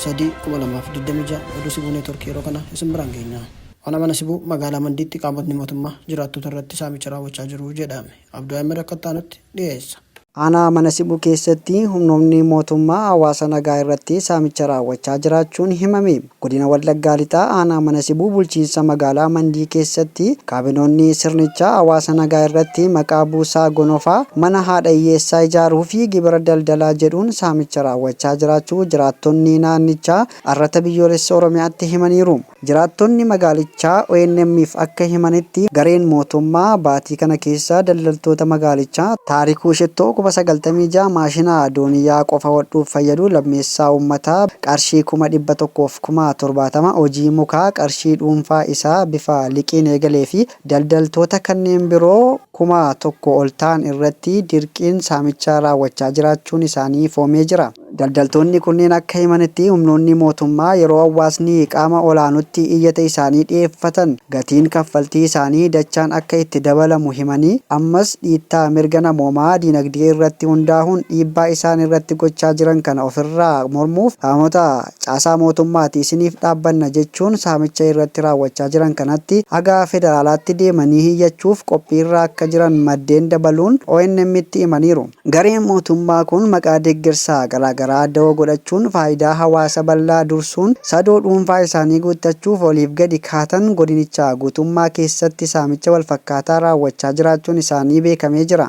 sadii 2026 oduu sibuu neetworkii yeroo kana isin biraan geenya. Ona mana sibuu magaalaa Mandiitti qaamotni mootummaa jiraattota irratti saamicha raawwachaa jiru jedhame. Abduu Ahmed akka taanutti dhiyeessa. Aanaa mana sibuu keessatti humnoonni mootummaa hawaasa nagaa irratti saamicha raawwachaa jiraachuun himame. Godina Wallaggaa Lixaa aanaa mana sibuu bulchiinsa magaalaa Mandii keessatti kaabinoonni sirnichaa hawaasa nagaa irratti maqaa buusaa gonofaa mana haadha hiyyeessaa ijaaruu fi gibira daldalaa jedhuun saamicha raawwachaa jiraachuu jiraattonni naannichaa arrata biyyoolessa Oromiyaatti himaniiru. Jiraattonni magaalichaa ONM'if akka himanitti gareen mootummaa baatii kana keessa daldaltoota magaalichaa Taarikuu Shittoo 96 maashina dooniyaa qofa hodhuuf fayyadu lammeessaa uummataa qarshii 170,070 hojii mukaa qarshii dhuunfaa isaa bifa liqiin eegalee fi daldaltoota kanneen biroo 1,000 ol ta'an irratti dirqiin saamichaa raawwachaa jiraachuun isaanii foomee jira. Daldaltoonni kunneen akka himanitti humnoonni mootummaa yeroo hawaasni qaama olaanutti iyyata isaanii dhiyeeffatan gatiin kaffaltii isaanii dachaan akka itti dabalamu himanii ammas dhiittaa mirga namoomaa dinagdee irratti hundaa'uun dhiibbaa isaan irratti gochaa jiran kana ofirraa mormuuf qaamota caasaa mootummaati isiniif dhaabbanna jechuun saamicha irratti raawwachaa jiran kanatti haga federaalaatti deemanii hiyyachuuf qophiirra akka jiran maddeen dabaluun ONM'tti himaniiru. Gareen mootummaa kun maqaa deeggarsaa garaagaraa dawoo godhachuun faayidaa hawaasa bal'aa dursuun sadoo dhuunfaa isaanii guuttachuuf oliif gadi kaatan godinichaa guutummaa keessatti saamicha walfakkaataa raawwachaa jiraachuun isaanii beekamee jira.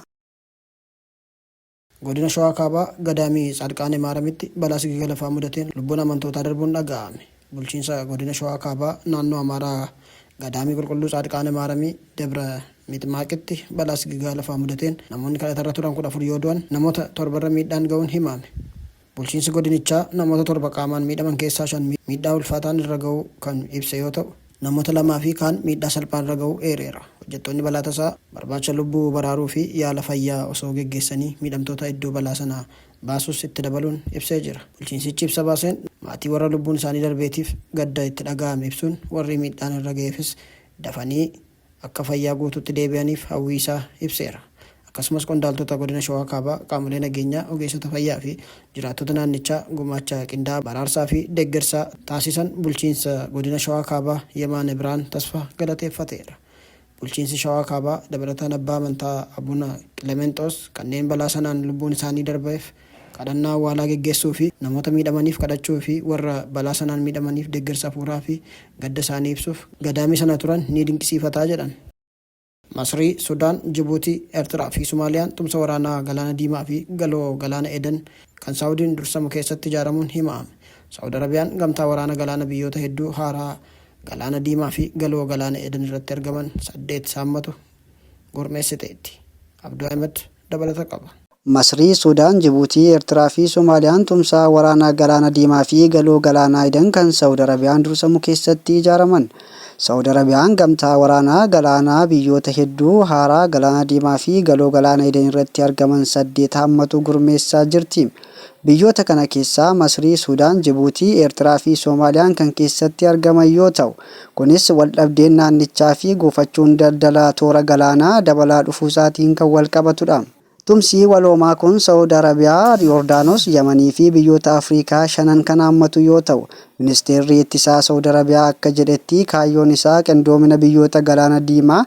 Godina Shawaa Kaabaa Gadaamii Saadqaanee Maaramitti balaa sigiga lafaa mudateen lubbuun amantootaa darbuun dhaga'ame. Bulchiinsa Godina Shawaa Kaabaa naannoo Amaaraa Gadaamii Qulqulluu Saadqaanee Maaramii Dabra Mixmaaqitti balaa sigiga lafaa mudateen namoonni kadhatarra turan 14 yoo du'an namoota 7 miidhaan ga'uun himame. Bulchiinsi godinichaa namoota 7 qaamaan miidhaman keessaa 5 miidhaa ulfaataan irra ga'uu kan ibse yoo ta'u namoota 2 fi kaan miidhaa salphaan irra ga'uu eereera. Hojjettoonni balaa tasaa barbaacha lubbuu baraaruu fi yaala fayyaa osoo geggeessanii miidhamtoota iddoo balaa sanaa baasuus itti dabaluun ibsee jira. Bulchiinsichi ibsa baaseen maatii warra lubbuun isaanii darbeetiif gadda itti dhaga'ame ibsuun warri miidhaan irra ga'eefis dafanii akka fayyaa guutuutti deebi'aniif hawwii isaa ibseera. Akkasumas qondaaltota godina Shawaa Kaabaa qaamolee nageenyaa ogeessota fayyaa fi jiraattota naannichaa gumaacha qindaa'aa baraarsaa fi deeggarsaa taasisan bulchiinsa godina Shawaa Kaabaa Yemaan Biraan Tasfaa galateeffateera. Bulchiinsi Shawaa Kaabaa dabalataan abbaa amantaa Abuna Qilemenxoos kanneen balaa sanaan lubbuun isaanii darbeef kadhannaa awwaalaa geggeessuu fi namoota miidhamaniif kadhachuu fi warra balaa sanaan miidhamaniif deeggarsa hafuuraa fi gadda isaanii ibsuuf gadaamii sana turan ni dinqisiifataa jedhan. Masrii, Sudaan, Jibuutii, Eertiraa fi Sumaaliyaan tumsa waraanaa Galaana Diimaa fi galoo Galaana Eden kan Saawudiin dursamu keessatti ijaaramuun himame. Saawud Arabiyaan gamtaa waraana galaana biyyoota hedduu haaraa Galaana Diimaa fi galoo Galaana Eden irratti argaman 8 saammatu gurmeessiteetti. Abduu Ahmed dabalata qaba. Masrii, Sudaan, Jibuutii, Eertiraa fi Sumaaliyaan tumsa waraanaa Galaana Diimaa fi galoo Galaana Eden kan Saawud Arabiyaan dursamu keessatti ijaaraman. Saawud Arabiyaan gamtaa waraanaa galaanaa biyyoota hedduu haaraa Galaana Diimaa fi galoo Galaana Eden irratti argaman 8 hammatu gurmeessaa jirti. Biyyoota kana keessaa Masrii, Sudaan, Jibuutii, Eertiraa fi Soomaaliyaan kan keessatti argaman yoo ta'u, kunis waldhabdeen naannichaa fi gufachuun daldalaa toora galaanaa dabalaa dhufuu isaatiin kan wal qabatudha. Tumsi waloomaa kun Saawud Arabiyaa, Yordaanos, Yamanii fi biyyoota Afrikaa 5 kan hammatu yoo ta'u, Ministeerri ittisaa Saawud Arabiyaa akka jedhetti kaayyoon isaa qindoomina biyyoota Galaana Diimaa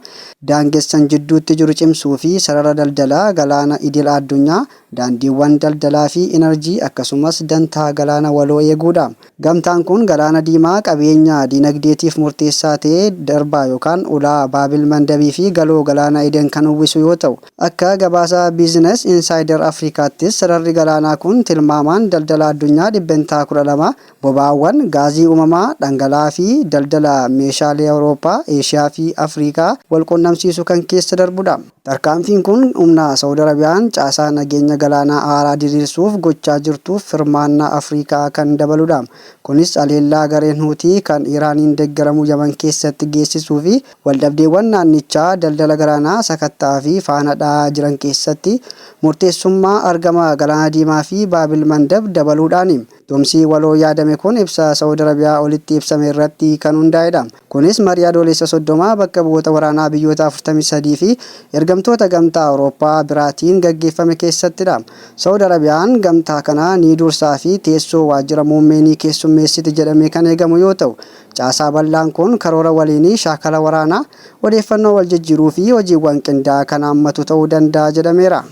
daangessan jidduutti jiru cimsuu fi sarara daldalaa galaana idil addunyaa, daandiiwwan daldalaa fi enerjii akkasumas dantaa galaana waloo eeguudha. Gamtaan kun Galaana Diimaa qabeenya dinagdeetiif murteessaa ta'ee darbaa yookaan ulaa Baabil Mandabii fi galoo Galaana Eden kan uwwisu yoo ta'u, akka gabaasa Business Insider Afrikaattis sararri galaanaa kun tilmaamaan daldala addunyaa dhibbentaa 12 boba'aawwan gaazii uumamaa dhangala'aa fi daldala meeshaalee Awurooppaa, Eeshiyaa fi Afrikaa wal quunnamsiisu kan keessa darbudha. Tarkaanfiin kun humna Saawud Arabiyaan caasaa nageenya galaanaa haaraa diriirsuuf gochaa jirtuuf firmaannaa Afrikaa kan dabaludha. Kunis aleellaa gareen Huutii kan Iraaniin deeggaramu Yaman keessatti geessisuu fi waldhabdeewwan naannichaa daldala galaanaa sakatta'aa fi faana dha'aa jiran keessatti murteessummaa argama Galaana Diimaa fi Baabil Mandab dabaluudhaani. Tumsi waloo yaadame kun ibsa Saudi Arabiyaa olitti ibsame irratti kan hundaa'edha. Kunis marii adoolessa 30 bakka bu'oota waraanaa biyyoota 43 fi ergamtoota gamtaa Awurooppaa biraatiin gaggeeffame keessattidha. Saudi Arabiyaan gamtaa kana ni dursaa fi teessoo waajjira muummee ni keessummeessiti jedhamee kan eegamu yoo ta'u, caasaa bal'aan kun karoora waliinii shaakala waraanaa, odeeffannoo wal jijjiiruu fi hojiiwwan qindaa'aa kan hammatu ta'uu danda'a jedhameera.